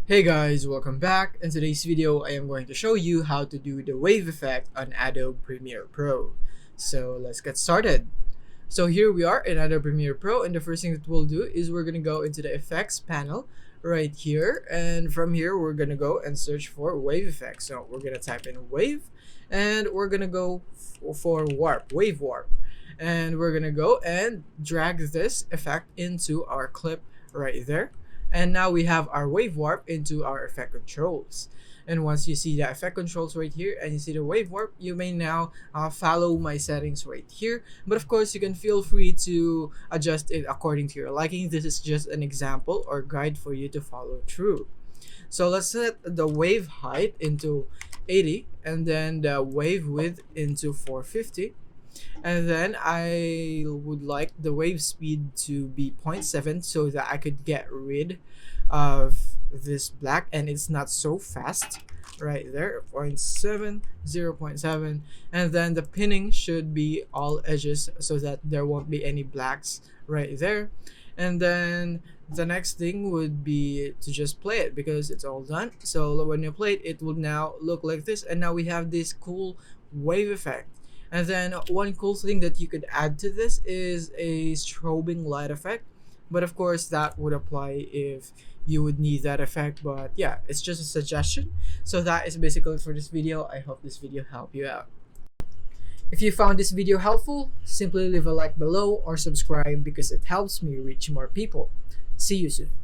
Hey guys, welcome back. In today's video, I am going to show you how to do the wave effect on Adobe Premiere Pro. So let's get started. So here we are in Adobe Premiere Pro, and the first thing that we'll do is we're going to go into the effects panel right here, and from here we're going to go and search for wave effects. So we're going to type in wave, and we're going to go for warp, wave warp, and we're going to go and drag this effect into our clip right there. And now we have our wave warp into our effect controls. And once you see the effect controls right here and you see the wave warp, you may now follow my settings right here. But of course, you can feel free to adjust it according to your liking. This is just an example or guide for you to follow through. So let's set the wave height into 80 and then the wave width into 450. And then I would like the wave speed to be 0.7 so that I could get rid of this black and it's not so fast right there. 0.7, 0.7, and then the pinning should be all edges so that there won't be any blacks right there. And then the next thing would be to just play it because it's all done. So when you play it, it will now look like this, and now we have this cool wave effect. And then one cool thing that you could add to this is a strobing light effect. But of course, that would apply if you would need that effect. But yeah, it's just a suggestion. So that is basically it for this video. I hope this video helped you out. If you found this video helpful, simply leave a like below or subscribe because it helps me reach more people. See you soon.